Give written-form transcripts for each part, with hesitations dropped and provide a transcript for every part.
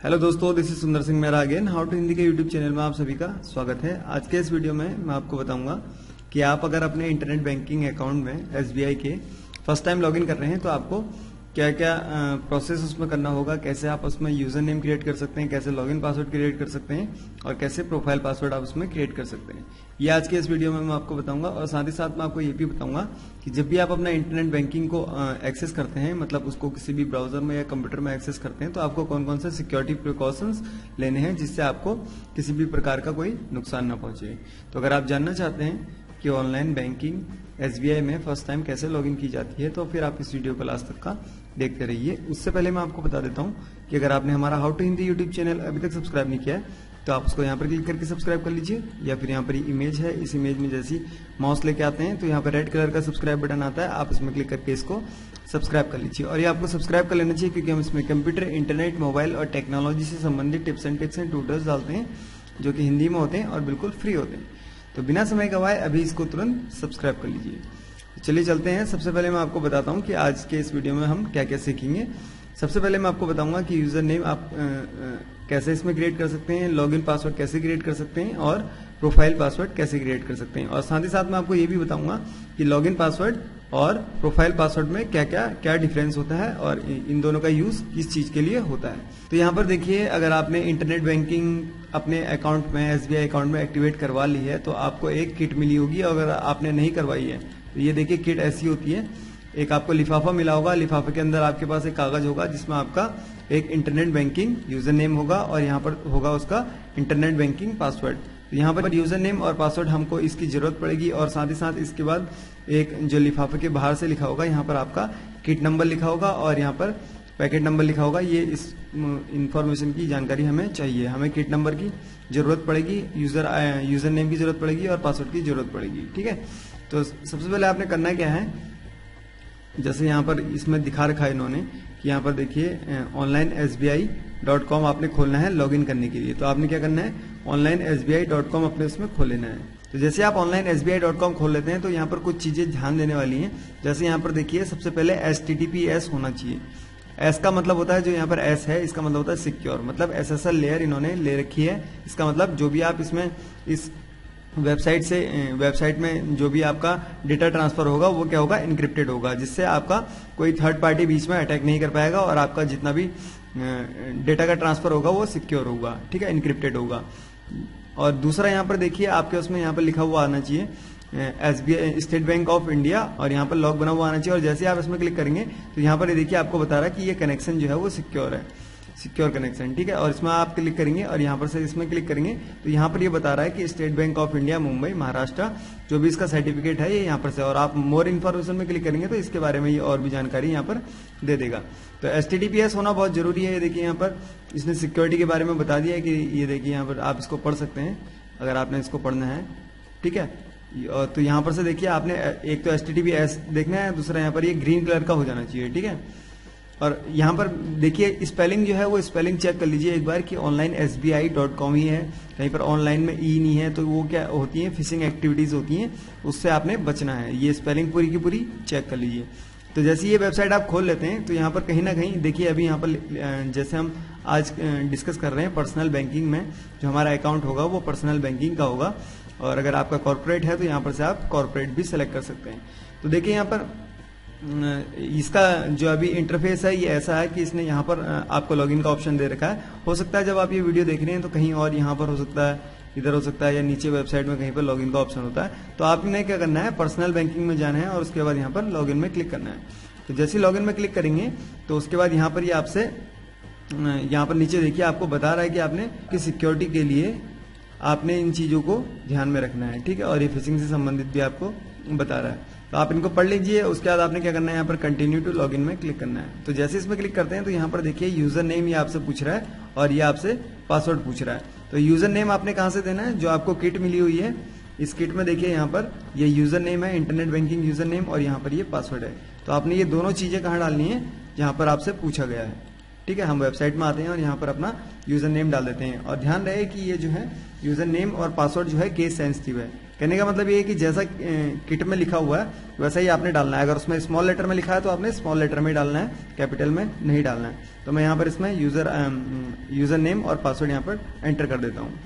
Hello दोस्तों, this is Sundar Singh Mehra again. How to Hindi के YouTube channel में आप सभी का स्वागत है। आज के इस वीडियो में मैं आपको बताऊंगा कि आप अगर अपने इंटरनेट बैंकिंग अकाउंट में एसबीआई के फर्स्ट टाइम लॉगिन कर रहे हैं तो आपको क्या क्या प्रोसेस उसमें करना होगा, कैसे आप उसमें यूजर नेम क्रिएट कर सकते हैं, कैसे लॉगिन पासवर्ड क्रिएट कर सकते हैं और कैसे प्रोफाइल पासवर्ड आप उसमें क्रिएट कर सकते हैं। ये आज के इस वीडियो में मैं आपको बताऊंगा। और साथ ही साथ मैं आपको ये भी बताऊंगा कि जब भी आप अपना इंटरनेट बैंकिंग को एक्सेस करते हैं, मतलब उसको किसी भी ब्राउजर में या कंप्यूटर में एक्सेस करते हैं, तो आपको कौन कौन से सिक्योरिटी प्रिकॉशंस लेने हैं जिससे आपको किसी भी प्रकार का कोई नुकसान ना पहुंचे। तो अगर आप जानना चाहते हैं कि ऑनलाइन बैंकिंग एसबीआई में फर्स्ट टाइम कैसे लॉगिन की जाती है, तो फिर आप इस वीडियो को लास्ट तक का देखते रहिए। उससे पहले मैं आपको बता देता हूं कि अगर आपने हमारा how to Hindi YouTube channel अभी तक सब्सक्राइब नहीं किया है तो आप उसको यहाँ पर क्लिक करके सब्सक्राइब कर लीजिए, या फिर यहाँ पर इमेज है, इस इमेज में जैसी माउस लेके आते हैं तो यहाँ पर रेड कलर का सब्सक्राइब बटन आता है, आप इसमें क्लिक करके इसको सब्सक्राइब कर लीजिए। और ये आपको सब्सक्राइब कर लेना चाहिए क्योंकि हम इसमें कंप्यूटर, इंटरनेट, मोबाइल और टेक्नोलॉजी से संबंधित टिप्स एंड ट्यूटोरियल्स डालते हैं जो कि हिंदी में होते हैं और बिल्कुल फ्री होते हैं। तो बिना समय गवाए अभी इसको तुरंत सब्सक्राइब कर लीजिए। चलिए चलते हैं। सबसे पहले मैं आपको बताता हूं कि आज के इस वीडियो में हम क्या क्या सीखेंगे। सबसे पहले मैं आपको बताऊंगा कि यूजर नेम आप कैसे इसमें क्रिएट कर सकते हैं, लॉगिन पासवर्ड कैसे क्रिएट कर सकते हैं और प्रोफाइल पासवर्ड कैसे क्रिएट कर सकते हैं। और साथ ही साथ मैं आपको ये भी बताऊंगा कि लॉगिन पासवर्ड और प्रोफाइल पासवर्ड में क्या डिफरेंस होता है और इन दोनों का यूज किस चीज के लिए होता है। तो यहाँ पर देखिए, अगर आपने इंटरनेट बैंकिंग अपने अकाउंट में, एसबीआई अकाउंट में एक्टिवेट करवा ली है तो आपको एक किट मिली होगी। अगर आपने नहीं करवाई है तो ये देखिए, किट ऐसी होती है। एक आपको लिफाफा मिला होगा, लिफाफे के अंदर आपके पास एक कागज होगा जिसमें आपका एक इंटरनेट बैंकिंग यूजर नेम होगा और यहाँ पर होगा उसका इंटरनेट बैंकिंग पासवर्ड। तो यहाँ पर यूजर नेम और पासवर्ड हमको इसकी जरूरत पड़ेगी। और साथ ही साथ इसके बाद एक जो लिफाफे के बाहर से लिखा होगा, यहाँ पर आपका किट नंबर लिखा होगा और यहाँ पर पैकेट नंबर लिखा होगा। ये इस इंफॉर्मेशन की जानकारी हमें चाहिए। हमें किट नंबर की जरूरत पड़ेगी, यूजर नेम की जरूरत पड़ेगी और पासवर्ड की जरूरत पड़ेगी। ठीक है, तो सबसे पहले आपने करना क्या है, जैसे यहाँ पर इसमें दिखा रखा है इन्होंने कि यहाँ पर देखिए onlinesbi.com आपने खोलना है लॉगिन करने के लिए। तो आपने क्या करना है, onlinesbi.com अपने इसमें खोल लेना है। तो जैसे आप onlinesbi.com खोल लेते हैं तो यहाँ पर कुछ चीजें ध्यान देने वाली हैं। जैसे यहाँ पर देखिए, सबसे पहले HTTPS होना चाहिए। एस का मतलब होता है, जो यहाँ पर एस है इसका मतलब होता है सिक्योर, मतलब SSL लेयर इन्होंने ले रखी है। इसका मतलब जो भी आप इसमें इस वेबसाइट में जो भी आपका डेटा ट्रांसफर होगा वो क्या होगा, इनक्रिप्टेड होगा, जिससे आपका कोई थर्ड पार्टी बीच में अटैक नहीं कर पाएगा और आपका जितना भी डेटा का ट्रांसफर होगा वो सिक्योर होगा। ठीक है, इनक्रिप्टेड होगा। और दूसरा यहाँ पर देखिए, आपके उसमें यहाँ पर लिखा हुआ आना चाहिए SBI, state bank of India, और यहाँ पर लॉक बना हुआ आना चाहिए। और जैसे आप इसमें क्लिक करेंगे तो यहाँ पर देखिए आपको बता रहा है कि ये कनेक्शन जो है वो सिक्योर है, सिक्योर कनेक्शन। ठीक है, और इसमें आप क्लिक करेंगे और यहाँ पर से इसमें क्लिक करेंगे तो यहाँ पर ये बता रहा है कि state bank of India Mumbai Maharashtra, जो भी इसका सर्टिफिकेट है ये यहाँ पर से। और आप मोर इन्फॉर्मेशन में क्लिक करेंगे तो इसके बारे में ये और भी जानकारी यहाँ पर दे देगा। तो HTTPS होना बहुत जरूरी है। ये देखिए, यहाँ पर इसने सिक्योरिटी के बारे में बता दिया है कि ये देखिए यहाँ पर आप इसको पढ़ सकते हैं अगर आपने इसको पढ़ना है। ठीक है, तो यहाँ पर से देखिए आपने एक तो HTTPS देखना है, दूसरा यहाँ पर ये ग्रीन कलर का हो जाना चाहिए। ठीक है, और यहाँ पर देखिए स्पेलिंग जो है वो स्पेलिंग चेक कर लीजिए एक बार कि onlinesbi.com ही है, कहीं पर ऑनलाइन में ई नहीं है तो वो क्या होती है, फिशिंग एक्टिविटीज होती हैं, उससे आपने बचना है। ये स्पेलिंग पूरी की पूरी चेक कर लीजिए। तो जैसे ये वेबसाइट आप खोल लेते हैं तो यहाँ पर कहीं ना कहीं देखिए, अभी यहाँ पर जैसे हम आज डिस्कस कर रहे हैं पर्सनल बैंकिंग में जो हमारा अकाउंट होगा वो पर्सनल बैंकिंग का होगा। और अगर आपका कॉर्पोरेट है तो यहाँ पर से आप कॉर्पोरेट भी सिलेक्ट कर सकते हैं। तो देखिए यहाँ पर इसका जो अभी इंटरफेस है ये ऐसा है कि इसने यहाँ पर आपको लॉगिन का ऑप्शन दे रखा है। हो सकता है जब आप ये वीडियो देख रहे हैं तो कहीं और यहाँ पर हो सकता है, इधर हो सकता है, या नीचे वेबसाइट में कहीं पर लॉगिन का ऑप्शन होता है। तो आपने क्या करना है, पर्सनल बैंकिंग में जाना है और उसके बाद यहाँ पर लॉगिन में क्लिक करना है। तो जैसे लॉगिन में क्लिक करेंगे तो उसके बाद यहाँ पर ये आपसे यहाँ पर नीचे देखिए आपको बता रहा है कि आपने कि सिक्योरिटी के लिए आपने इन चीजों को ध्यान में रखना है। ठीक है, और ये फिशिंग से संबंधित भी आपको बता रहा है, तो आप इनको पढ़ लीजिए। उसके बाद आपने क्या करना है, यहाँ पर कंटिन्यू टू लॉगिन में क्लिक करना है। तो जैसे इसमें क्लिक करते हैं तो यहाँ पर देखिए यूजर नेम ये आपसे पूछ रहा है और ये आपसे पासवर्ड पूछ रहा है। तो यूजर नेम आपने कहाँ से देना है, जो आपको किट मिली हुई है इस किट में देखिए यहाँ पर ये यूजर नेम है, इंटरनेट बैंकिंग यूजर नेम, और यहाँ पर ये पासवर्ड है। तो आपने ये दोनों चीजें कहाँ डालनी है, जहाँ पर आपसे पूछा गया है। ठीक है, हम वेबसाइट में आते हैं और यहाँ पर अपना यूजर नेम डाल देते हैं। और ध्यान रहे कि ये जो है यूजर नेम और पासवर्ड जो है केस सेंसिटिव है। कहने का मतलब ये है कि जैसा किट में लिखा हुआ है वैसा ही आपने डालना है। अगर उसमें स्मॉल लेटर में लिखा है तो आपने स्मॉल लेटर में ही डालना है, कैपिटल में नहीं डालना है। तो मैं यहाँ पर इसमें यूजर नेम और पासवर्ड यहाँ पर एंटर कर देता हूँ।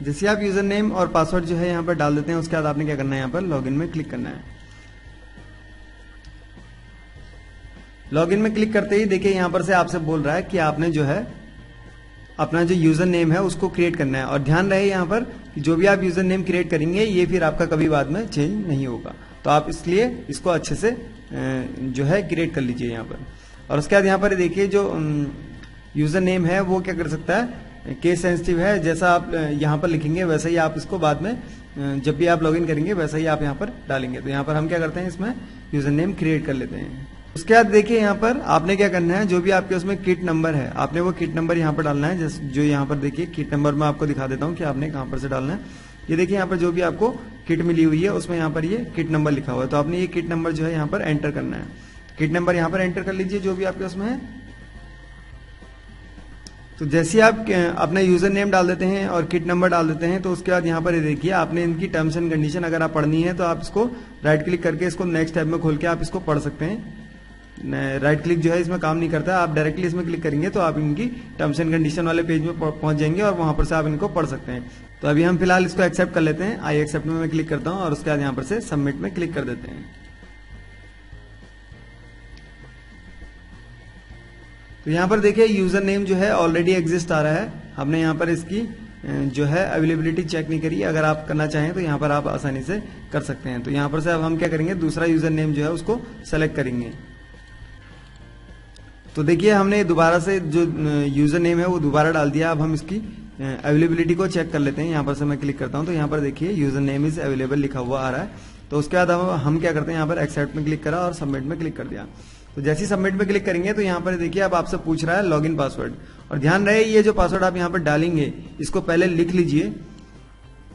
जैसे आप यूजर नेम और पासवर्ड जो है यहाँ पर डाल देते हैं, उसके बाद आपने क्या करना है, यहाँ पर लॉगिन में क्लिक करना है। लॉगिन में क्लिक करते ही देखिए यहाँ पर से आपसे बोल रहा है कि आपने जो है अपना जो यूजर नेम है उसको क्रिएट करना है। और ध्यान रहे यहाँ पर कि जो भी आप यूजर नेम क्रिएट करेंगे ये फिर आपका कभी बाद में चेंज नहीं होगा। तो आप इसलिए इसको अच्छे से जो है क्रिएट कर लीजिए यहाँ पर। और उसके बाद यहाँ पर देखिए जो यूजर नेम है वो क्या कर सकता है, केस सेंसिटिव है। जैसा आप यहाँ पर लिखेंगे वैसा ही आप इसको बाद में जब भी आप लॉगिन करेंगे वैसा ही आप यहाँ पर डालेंगे। तो यहाँ पर हम क्या करते हैं, इसमें यूजर नेम क्रिएट कर लेते हैं। उसके बाद देखिए यहाँ पर आपने क्या करना है, जो भी आपके उसमें किट नंबर है आपने वो किट नंबर यहाँ पर डालना है। जैसे जो यहाँ पर देखिए किट नंबर मैं आपको दिखा देता हूँ कि आपने कहाँ पर से डालना है। ये देखिए यहाँ पर जो भी आपको किट मिली हुई है उसमें यहाँ पर ये किट नंबर लिखा हुआ है। तो आपने ये किट नंबर जो है यहाँ पर एंटर करना है। किट नंबर यहाँ पर एंटर कर लीजिए जो भी आपके उसमें है। तो जैसे आप अपना यूजर नेम डाल देते हैं और किट नंबर डाल देते हैं तो उसके बाद यहाँ पर देखिए आपने इनकी टर्म्स एंड कंडीशन अगर आप पढ़नी है तो आप इसको राइट क्लिक करके इसको नेक्स्ट टैब में खोल के आप इसको पढ़ सकते हैं। राइट क्लिक जो है इसमें काम नहीं करता, आप डायरेक्टली इसमें क्लिक करेंगे तो आप इनकी टर्म्स एंड कंडीशन वाले पेज में पहुंच जाएंगे और वहां पर से आप इनको पढ़ सकते हैं। तो अभी हम फिलहाल इसको एक्सेप्ट कर लेते हैं। आई एक्सेप्ट में मैं क्लिक करता हूं और उसके बाद यहाँ पर से सबमिट में क्लिक कर देते हैं। तो यहाँ पर देखिए यूजर नेम जो है ऑलरेडी एग्जिस्ट आ रहा है। हमने यहाँ पर इसकी जो है अवेलेबिलिटी चेक नहीं करी। अगर आप करना चाहें तो यहाँ पर आप आसानी से कर सकते हैं। तो यहाँ पर से अब हम क्या करेंगे, दूसरा यूजर नेम जो है उसको सेलेक्ट करेंगे। तो देखिए हमने दोबारा से जो यूजर नेम है वो दोबारा डाल दिया। अब हम इसकी अवेलेबिलिटी को चेक कर लेते हैं। यहाँ पर से मैं क्लिक करता हूँ तो यहाँ पर देखिए यूजर नेम इज अवेलेबल लिखा हुआ आ रहा है। तो उसके बाद हम क्या करते हैं, यहाँ पर एक्सेप्ट में क्लिक करा और सबमिट में क्लिक कर दिया। तो जैसे ही सबमिट में क्लिक करेंगे तो यहाँ पर देखिए अब आपसे पूछ रहा है लॉगिन पासवर्ड। और ध्यान रहे ये जो पासवर्ड आप यहाँ पर डालेंगे इसको पहले लिख लीजिए,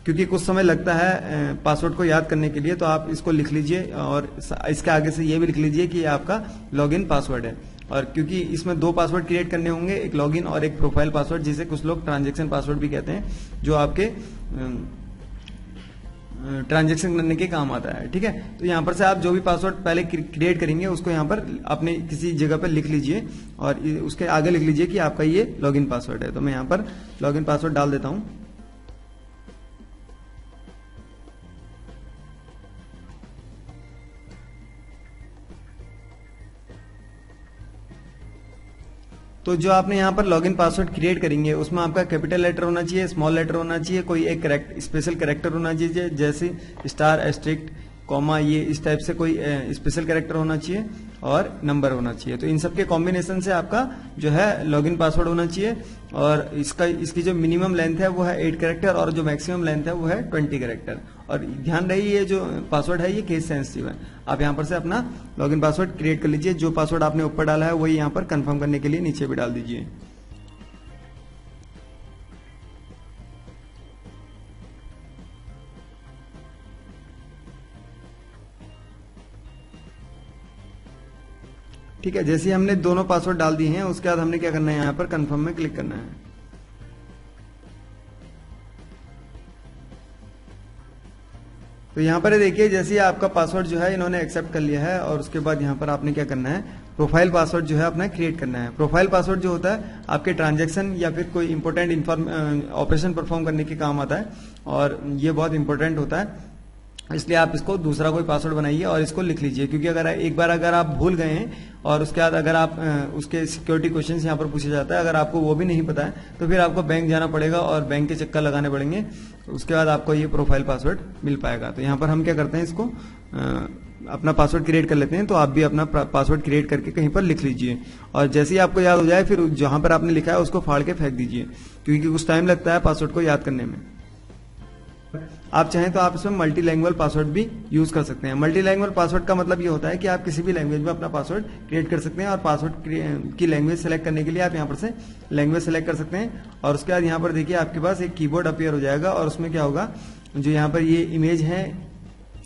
क्योंकि कुछ समय लगता है पासवर्ड को याद करने के लिए। तो आप इसको लिख लीजिए और इसके आगे से ये भी लिख लीजिए कि ये आपका लॉगिन पासवर्ड है। और क्योंकि इसमें दो पासवर्ड क्रिएट करने होंगे, एक लॉगिन और एक प्रोफाइल पासवर्ड, जिसे कुछ लोग ट्रांजैक्शन पासवर्ड भी कहते हैं, जो आपके ट्रांजैक्शन करने के काम आता है। ठीक है, तो यहाँ पर से आप जो भी पासवर्ड पहले क्रिएट करेंगे उसको यहाँ पर अपने किसी जगह पर लिख लीजिए और उसके आगे लिख लीजिए कि आपका ये लॉगिन पासवर्ड है। तो मैं यहाँ पर लॉगिन पासवर्ड डाल देता हूँ। तो जो आपने यहाँ पर लॉगिन पासवर्ड क्रिएट करेंगे उसमें आपका कैपिटल लेटर होना चाहिए, स्मॉल लेटर होना चाहिए, कोई एक स्पेशल कैरेक्टर होना चाहिए जैसे स्टार, एस्ट्रिक्ट, कॉमा, ये इस टाइप से कोई स्पेशल कैरेक्टर होना चाहिए और नंबर होना चाहिए। तो इन सब के कॉम्बिनेशन से आपका जो है लॉगिन पासवर्ड होना चाहिए। और इसकी जो मिनिमम लेंथ है वो है 8 कैरेक्टर और जो मैक्सिमम लेंथ है वो है 20 कैरेक्टर। और ध्यान रही ये जो पासवर्ड है ये केस सेंसिटिव है। आप यहाँ पर से अपना लॉगिन पासवर्ड क्रिएट कर लीजिए। जो पासवर्ड आपने ऊपर डाला है वही यहाँ पर कंफर्म करने के लिए नीचे भी डाल दीजिए। ठीक है, जैसे हमने दोनों पासवर्ड डाल दिए हैं उसके बाद हमने क्या करना है, यहाँ पर कंफर्म में क्लिक करना है। तो यहाँ पर देखिए जैसे ही आपका पासवर्ड जो है इन्होंने एक्सेप्ट कर लिया है और उसके बाद यहाँ पर आपने क्या करना है, प्रोफाइल पासवर्ड जो है अपना क्रिएट करना है। प्रोफाइल पासवर्ड जो होता है आपके ट्रांजैक्शन या फिर कोई इंपॉर्टेंट ऑपरेशन परफॉर्म करने के काम आता है और ये बहुत इंपॉर्टेंट होता है। इसलिए आप इसको दूसरा कोई पासवर्ड बनाइए और इसको लिख लीजिए, क्योंकि अगर आप भूल गए हैं और उसके बाद अगर आप उसके सिक्योरिटी क्वेश्चंस यहाँ पर पूछे जाता है, अगर आपको वो भी नहीं पता है तो फिर आपको बैंक जाना पड़ेगा और बैंक के चक्कर लगाने पड़ेंगे। उसके बाद आपको ये प्रोफाइल पासवर्ड मिल पाएगा। तो यहाँ पर हम क्या करते हैं, इसको अपना पासवर्ड क्रिएट कर लेते हैं। तो आप भी अपना पासवर्ड क्रिएट करके कहीं पर लिख लीजिए और जैसे ही आपको याद हो जाए फिर जहां पर आपने लिखा है उसको फाड़ के फेंक दीजिए, क्योंकि कुछ टाइम लगता है पासवर्ड को याद करने में। आप चाहें तो आप इसमें मल्टी लैंग्वेज पासवर्ड भी यूज कर सकते हैं। मल्टी लैंग्वेज पासवर्ड का मतलब ये होता है कि आप किसी भी लैंग्वेज में अपना पासवर्ड क्रिएट कर सकते हैं और पासवर्ड की लैंग्वेज सेलेक्ट करने के लिए आप यहाँ पर से लैंग्वेज सेलेक्ट कर सकते हैं। और उसके बाद यहाँ पर देखिए आपके पास एक कीबोर्ड अपीयर हो जाएगा और उसमें क्या होगा, जो यहाँ पर ये इमेज है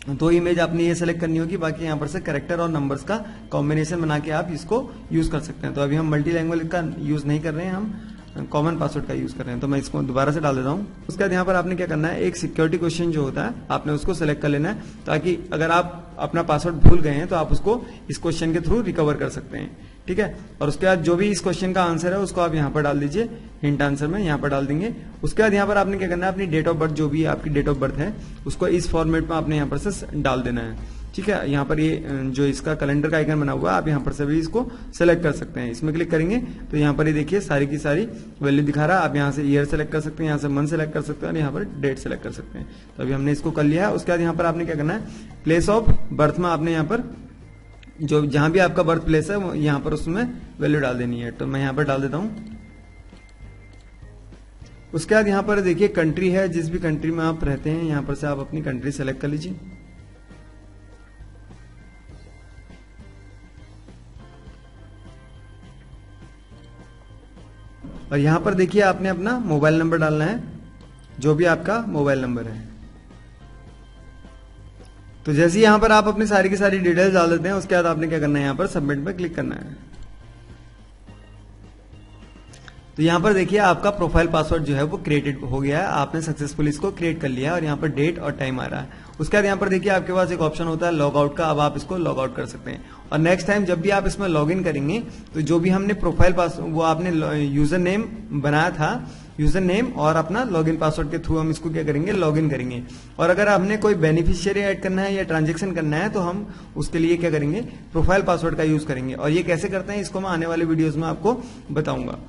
तो इमेज आपने ये सेलेक्ट करनी होगी, बाकी यहाँ पर से कैरेक्टर और नंबर्स का कॉम्बिनेशन बना के आप इसको यूज कर सकते हैं। तो अभी हम मल्टी लैंग्वेज का यूज नहीं कर रहे हैं, हम कॉमन पासवर्ड का यूज कर रहे हैं। तो मैं इसको दोबारा से डाल देता हूँ। उसके बाद यहाँ पर आपने क्या करना है, एक सिक्योरिटी क्वेश्चन जो होता है आपने उसको सेलेक्ट कर लेना है, ताकि अगर आप अपना पासवर्ड भूल गए हैं तो आप उसको इस क्वेश्चन के थ्रू रिकवर कर सकते हैं। ठीक है, और उसके बाद जो भी इस क्वेश्चन का आंसर है उसको आप यहाँ पर डाल दीजिए, हिंट आंसर में यहाँ पर डाल देंगे। उसके बाद यहाँ पर आपने क्या करना है, अपनी डेट ऑफ बर्थ जो भी आपकी डेट ऑफ बर्थ है उसको इस फॉर्मेट में आपने यहाँ पर से डाल देना है। ठीक है, यहाँ पर ये जो इसका कैलेंडर का आइकन बना हुआ है आप यहाँ पर से भी इसको सेलेक्ट कर सकते हैं। इसमें क्लिक करेंगे तो यहाँ पर ये देखिए सारी की सारी वैल्यू दिखा रहा है। आप यहाँ से ईयर सेलेक्ट कर सकते हैं, यहाँ से मंथ सेलेक्ट कर सकते हैं और यहाँ पर डेट सेलेक्ट कर सकते हैं। तो अभी हमने इसको कर लिया है। उसके बाद यहाँ पर आपने क्या करना है, प्लेस ऑफ बर्थ में आपने यहाँ पर जो जहां भी आपका बर्थ प्लेस है यहाँ पर उसमें वैल्यू डाल देनी है। तो मैं यहाँ पर डाल देता हूं। उसके बाद यहाँ पर देखिए कंट्री है, जिस भी कंट्री में आप रहते हैं यहाँ पर से आप अपनी कंट्री सेलेक्ट कर लीजिए। और यहाँ पर देखिए आपने अपना मोबाइल नंबर डालना है, जो भी आपका मोबाइल नंबर है। तो जैसे यहाँ पर आप अपनी सारी की सारी डिटेल्स डाल देते हैं, उसके बाद आपने क्या करना है, यहाँ पर सबमिट पे क्लिक करना है। तो यहाँ पर देखिए आपका प्रोफाइल पासवर्ड जो है वो क्रिएटेड हो गया है, आपने सक्सेसफुली इसको क्रिएट कर लिया है और यहाँ पर डेट और टाइम आ रहा है। उसके बाद यहाँ पर देखिए आपके पास एक ऑप्शन होता है लॉग आउट का, अब आप इसको लॉग आउट कर सकते हैं। और नेक्स्ट टाइम जब भी आप इसमें लॉग इन करेंगे तो जो भी हमने प्रोफाइल पास वो आपने यूजर नेम बनाया था, यूजर नेम और अपना लॉगिन पासवर्ड के थ्रू हम इसको क्या करेंगे, लॉगिन करेंगे। और अगर हमने कोई बेनिफिशियरी ऐड करना है या ट्रांजैक्शन करना है तो हम उसके लिए क्या करेंगे, प्रोफाइल पासवर्ड का यूज करेंगे। और ये कैसे करते हैं इसको मैं आने वाले वीडियोस में आपको बताऊंगा।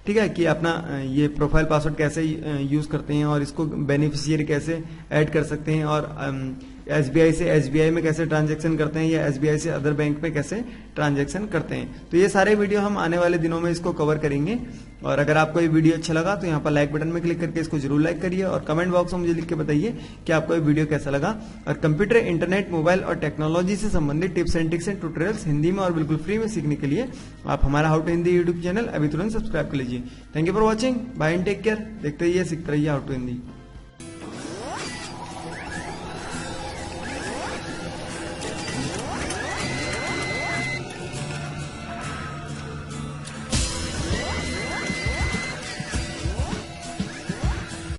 ठीक है, कि अपना ये प्रोफाइल पासवर्ड कैसे यूज करते हैं और इसको बेनिफिशियरी कैसे ऐड कर सकते हैं और एसबीआई से एसबीआई में कैसे ट्रांजैक्शन करते हैं या एसबीआई से अदर बैंक में कैसे ट्रांजैक्शन करते हैं। तो ये सारे वीडियो हम आने वाले दिनों में इसको कवर करेंगे। और अगर आपको ये वीडियो अच्छा लगा तो यहाँ पर लाइक बटन में क्लिक करके इसको जरूर लाइक करिए और कमेंट बॉक्स में मुझे लिख के बताइए कि आपको ये वीडियो कैसा लगा। और कंप्यूटर, इंटरनेट, मोबाइल और टेक्नोलॉजी से संबंधित tips and tricks and tutorials Hindi में और बिल्कुल फ्री में सीखने के लिए आप हमारा how to Hindi YouTube channel अभी तुरंत सब्सक्राइब कर लीजिए। Thank you for watching, bye and take care. देखते रहिए, सीखते रहिए हाउ टू हिंदी।